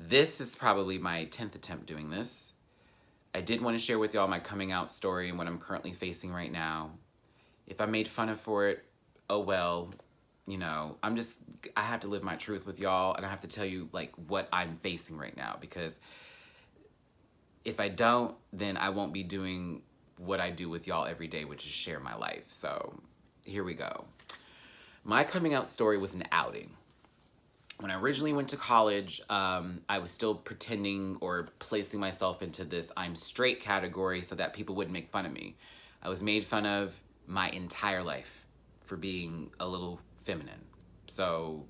This is probably my 10th attempt doing this. I did want to share with y'all my coming out story and what I'm currently facing right now. If I made fun of for it, oh well, you know, I have to live my truth with y'all, and I have to tell you like what I'm facing right now, because if I don't, then I won't be doing what I do with y'all every day, which is share my life. So here we go. My coming out story was an outing. When I originally went to college, I was still pretending or placing myself into this I'm straight category so that people wouldn't make fun of me. I was made fun of my entire life for being a little feminine. So,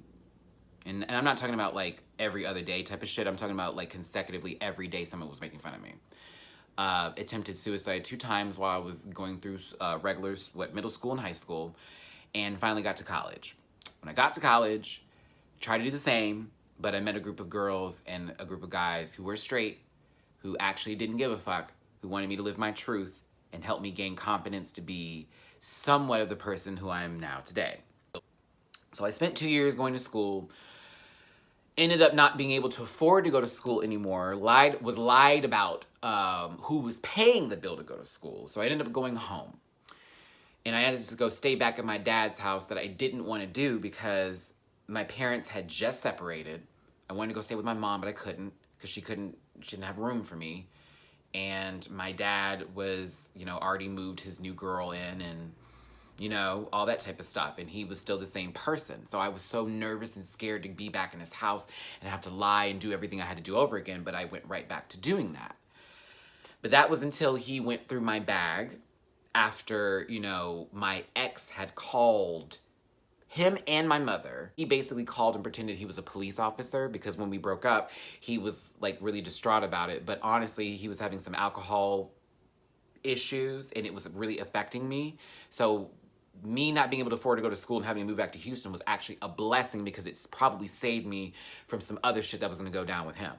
and I'm not talking about like every other day type of shit. I'm talking about like consecutively every day someone was making fun of me. Attempted suicide 2 times while I was going through middle school and high school, and finally got to college. When I got to college, tried to do the same, but I met a group of girls and a group of guys who were straight, who actually didn't give a fuck, who wanted me to live my truth and help me gain confidence to be somewhat of the person who I am now today. So I spent 2 years going to school, ended up not being able to afford to go to school anymore, was lied about who was paying the bill to go to school. So I ended up going home. And I had to go stay back at my dad's house that I didn't want to do because my parents had just separated. I wanted to go stay with my mom, but I couldn't because she didn't have room for me. And my dad was, already moved his new girl in and, all that type of stuff. And he was still the same person. So I was so nervous and scared to be back in his house and have to lie and do everything I had to do over again. But I went right back to doing that. But that was until he went through my bag after, my ex had called him and my mother. He basically called and pretended he was a police officer because when we broke up, he was like really distraught about it. But honestly, he was having some alcohol issues and it was really affecting me. So me not being able to afford to go to school and having to move back to Houston was actually a blessing because it's probably saved me from some other shit that was gonna go down with him.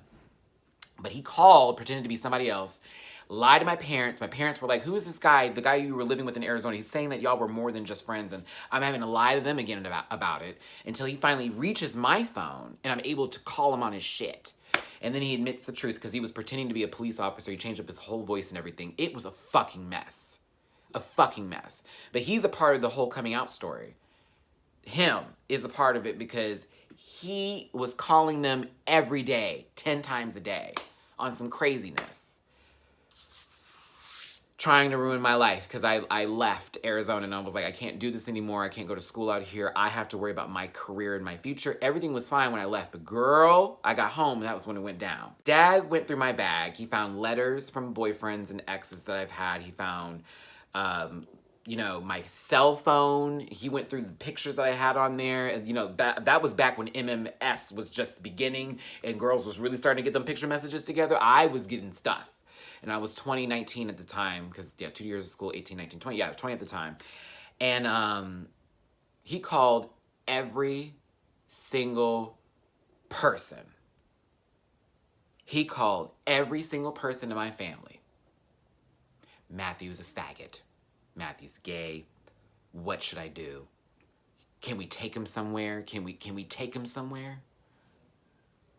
But he called, pretended to be somebody else, lied to my parents. My parents were like, who is this guy, the guy you were living with in Arizona? He's saying that y'all were more than just friends, and I'm having to lie to them again about it until he finally reaches my phone and I'm able to call him on his shit. And then he admits the truth because he was pretending to be a police officer. He changed up his whole voice and everything. It was a fucking mess. A fucking mess. But he's a part of the whole coming out story. Him is a part of it because he was calling them every day, 10 times a day, on some craziness. Trying to ruin my life because I left Arizona and I was like, I can't do this anymore. I can't go to school out here. I have to worry about my career and my future. Everything was fine when I left, but girl, I got home and that was when it went down. Dad went through my bag. He found letters from boyfriends and exes that I've had. He found, my cell phone. He went through the pictures that I had on there. And, that was back when MMS was just beginning and girls was really starting to get them picture messages together. I was getting stuff. And I was 19 at the time, because, 2 years of school, 18, 19, 20. Yeah, 20 at the time. And he called every single person. He called every single person in my family. Matthew's a faggot. Matthew's gay. What should I do? Can we take him somewhere? Can we take him somewhere?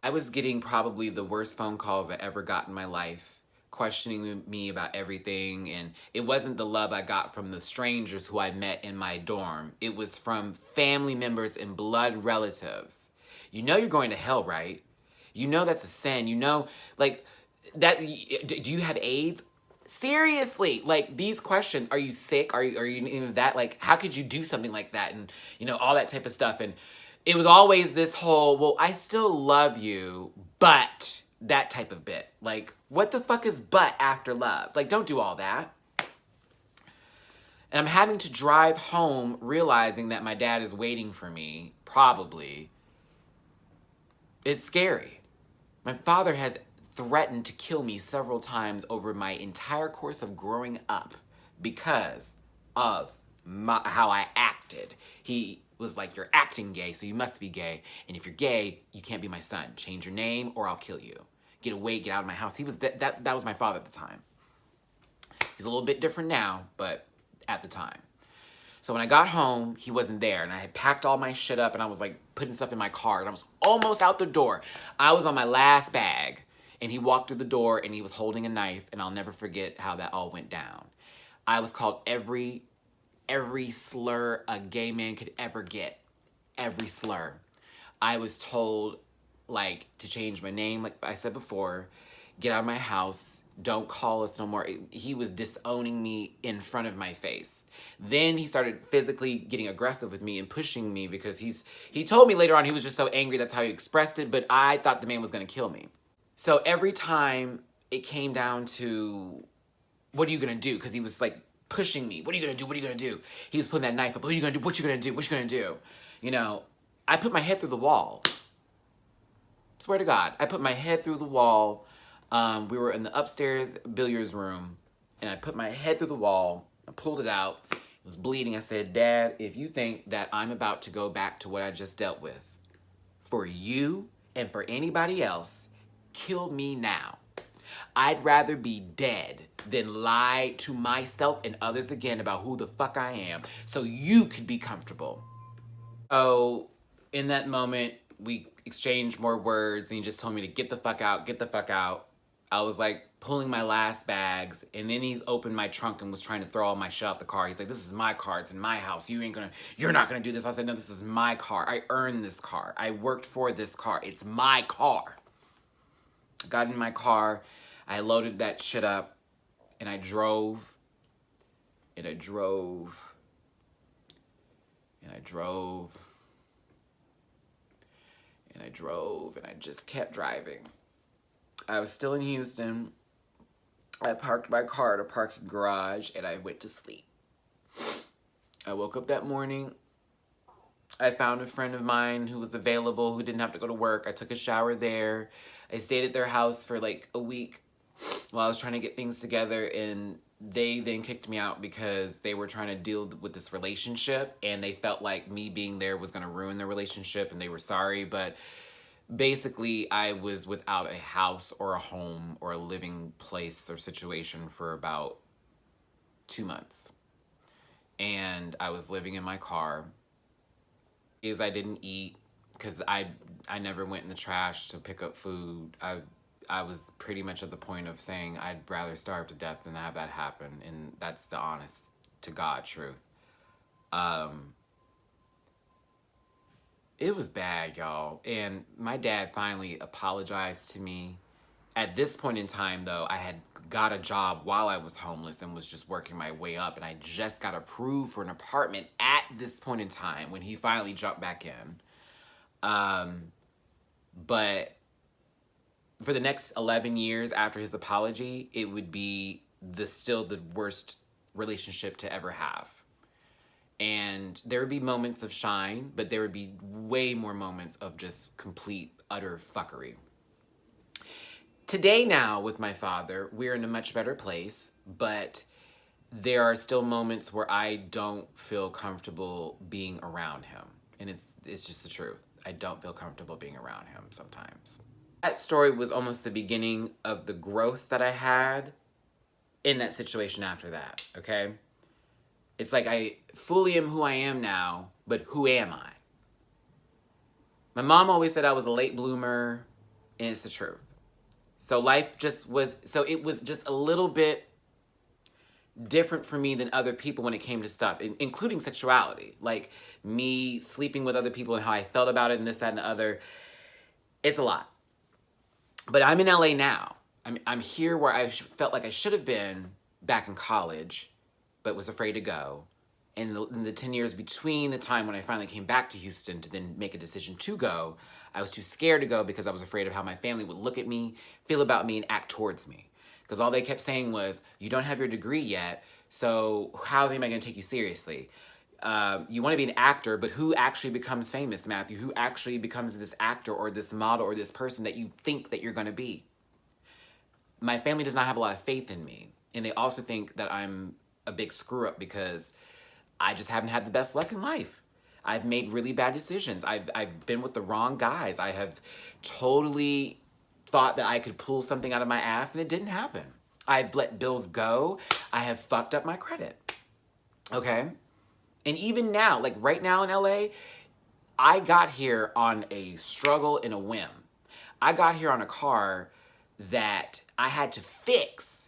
I was getting probably the worst phone calls I ever got in my life, questioning me about everything, and it wasn't the love I got from the strangers who I met in my dorm. It was from family members and blood relatives. You know you're going to hell, right? You know that's a sin. You know, like, that. Do you have AIDS? Seriously, like, these questions. Are you sick? Are you any of that? Like, how could you do something like that? And, all that type of stuff. And it was always this whole, well, I still love you, but that type of bit. Like, what the fuck is but after love? Like, don't do all that. And I'm having to drive home realizing that my dad is waiting for me, probably. It's scary. My father has threatened to kill me several times over my entire course of growing up because of how I acted. He was like, you're acting gay, so you must be gay. And if you're gay, you can't be my son. Change your name or I'll kill you. Get away, get out of my house. He was that was my father at the time. He's a little bit different now, but at the time. So when I got home, he wasn't there. And I had packed all my shit up and I was like putting stuff in my car. And I was, almost out the door. I was on my last bag, and he walked through the door, and he was holding a knife, and I'll never forget how that all went down. I was called every slur a gay man could ever get. Every slur. I was told, like, to change my name, like I said before, get out of my house, don't call us no more. He was disowning me in front of my face. Then he started physically getting aggressive with me and pushing me because he told me later on he was just so angry, that's how he expressed it, but I thought the man was gonna kill me. So every time it came down to, what are you gonna do? Because he was like pushing me. What are you gonna do? What are you gonna do? He was putting that knife up. What are you gonna do? What you gonna do? What you gonna do? You know, I put my head through the wall. Swear to God, I put my head through the wall. We were in the upstairs billiards room, and I put my head through the wall. I pulled it out. It was bleeding. I said, Dad, if you think that I'm about to go back to what I just dealt with, for you and for anybody else, kill me now. I'd rather be dead than lie to myself and others again about who the fuck I am so you could be comfortable. So in that moment, we exchanged more words, and he just told me to get the fuck out, get the fuck out. I was like pulling my last bags, and then he opened my trunk and was trying to throw all my shit out the car. He's like, this is my car, it's in my house, you're not gonna do this. I said, no, this is my car. I earned this car. I worked for this car. It's my car. I got in my car, I loaded that shit up, and I drove, and I drove, and I drove, and I drove, and I just kept driving. I was still in Houston. I parked my car at a parking garage, and I went to sleep. I woke up that morning. I found a friend of mine who was available, who didn't have to go to work. I took a shower there. I stayed at their house for like a week while I was trying to get things together, and they then kicked me out because they were trying to deal with this relationship, and they felt like me being there was going to ruin their relationship, and they were sorry, but basically I was without a house or a home or a living place or situation for about 2 months. And I was living in my car. Because I didn't eat, because I never went in the trash to pick up food. I was pretty much at the point of saying I'd rather starve to death than have that happen, and that's the honest to God truth. It was bad, y'all, and my dad finally apologized to me. At this point in time, though, I had got a job while I was homeless and was just working my way up, and I just got approved for an apartment at this point in time when he finally jumped back in. But for the next 11 years after his apology, it would be still the worst relationship to ever have. And there would be moments of shine, but there would be way more moments of just complete, utter fuckery. Today now, with my father, we're in a much better place, but there are still moments where I don't feel comfortable being around him. And it's just the truth. I don't feel comfortable being around him sometimes. That story was almost the beginning of the growth that I had in that situation after that, okay? It's like I fully am who I am now, but who am I? My mom always said I was a late bloomer, and it's the truth. So it was just a little bit different for me than other people when it came to stuff, including sexuality. Like me sleeping with other people and how I felt about it and this, that, and the other. It's a lot. But I'm in LA now. I'm here where I felt like I should have been back in college, but was afraid to go. And in the 10 years between the time when I finally came back to Houston to then make a decision to go, I was too scared to go because I was afraid of how my family would look at me, feel about me, and act towards me. Because all they kept saying was, you don't have your degree yet, so how is anybody going to take you seriously? You want to be an actor, but who actually becomes famous, Matthew? Who actually becomes this actor or this model or this person that you think that you're going to be? My family does not have a lot of faith in me. And they also think that I'm a big screw up because I just haven't had the best luck in life. I've made really bad decisions. I've been with the wrong guys. I have totally thought that I could pull something out of my ass, and it didn't happen. I've let bills go. I have fucked up my credit. Okay? And even now, like right now in LA, I got here on a struggle and a whim. I got here on a car that I had to fix,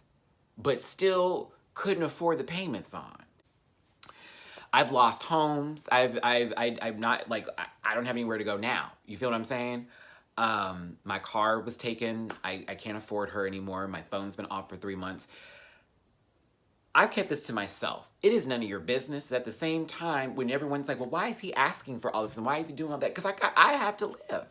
but still couldn't afford the payments on. I've lost homes. I'm not like, I don't have anywhere to go now. You feel what I'm saying? My car was taken. I can't afford her anymore. My phone's been off for 3 months. I've kept this to myself. It is none of your business. At the same time, when everyone's like, well, why is he asking for all this and why is he doing all that? Because I have to live.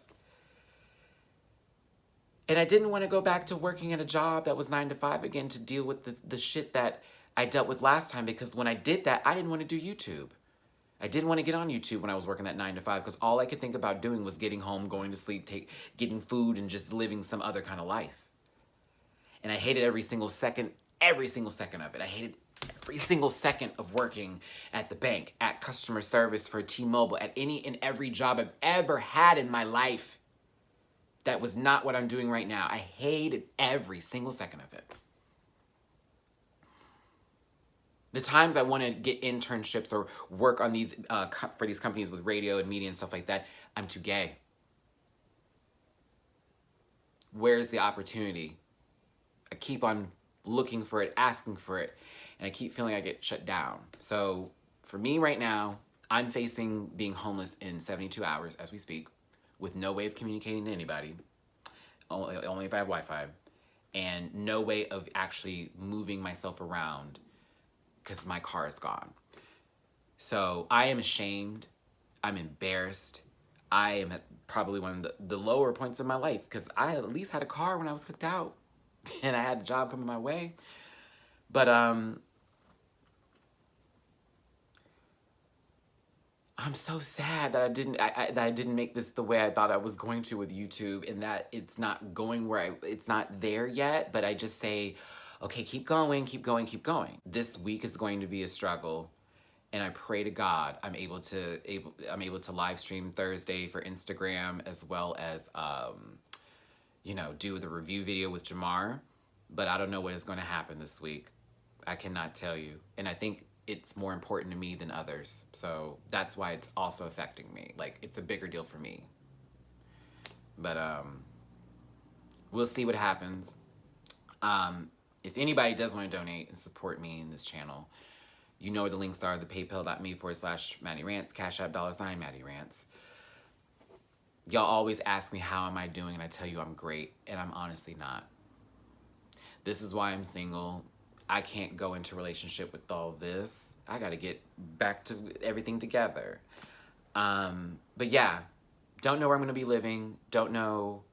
And I didn't want to go back to working at a job that was 9 to 5 again to deal with the shit that I dealt with last time, because when I did that, I didn't want to do YouTube. I didn't want to get on YouTube when I was working that 9 to 5 because all I could think about doing was getting home, going to sleep, getting food, and just living some other kind of life. And I hated every single second of it. I hated every single second of working at the bank, at customer service for T-Mobile, at any and every job I've ever had in my life. That was not what I'm doing right now. I hated every single second of it. The times I want to get internships or work on these for these companies with radio and media and stuff like that, I'm too gay. Where's the opportunity? I keep on looking for it, asking for it, and I keep feeling I get shut down. So for me right now, I'm facing being homeless in 72 hours as we speak, with no way of communicating to anybody, only if I have Wi-Fi, and no way of actually moving myself around because my car is gone. So I am ashamed. I'm embarrassed. I am at probably one of the lower points of my life because I at least had a car when I was hooked out and I had a job coming my way. But I'm so sad that I didn't make this the way I thought I was going to with YouTube, and that it's not going where it's not there yet. But I just say, okay, keep going, keep going, keep going. This week is going to be a struggle, and I pray to God I'm able to live stream Thursday for Instagram, as well as you know, do the review video with Jamar. But I don't know what is going to happen this week. I cannot tell you, and I think it's more important to me than others. So that's why it's also affecting me. Like, it's a bigger deal for me. But we'll see what happens. If anybody does want to donate and support me in this channel, you know where the links are, the paypal.me/Matty Rants, Cash App $ Matty Rants. Y'all always ask me how am I doing, and I tell you I'm great, and I'm honestly not. This is why I'm single. I can't go into a relationship with all this. I gotta get back to everything together. But yeah, don't know where I'm gonna be living. Don't know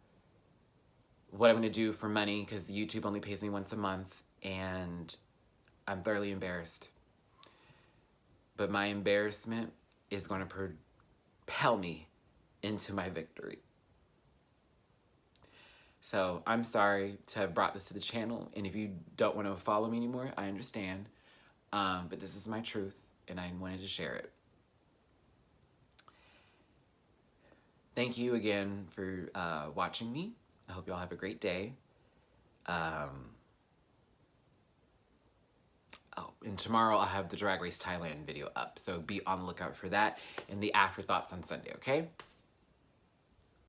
what I'm gonna do for money because YouTube only pays me once a month, and I'm thoroughly embarrassed. But my embarrassment is gonna propel me into my victory. So I'm sorry to have brought this to the channel, and if you don't want to follow me anymore, I understand. But this is my truth, and I wanted to share it. Thank you again for watching me. I hope you all have a great day. Oh, and tomorrow I'll have the Drag Race Thailand video up, so be on the lookout for that and the afterthoughts on Sunday, okay?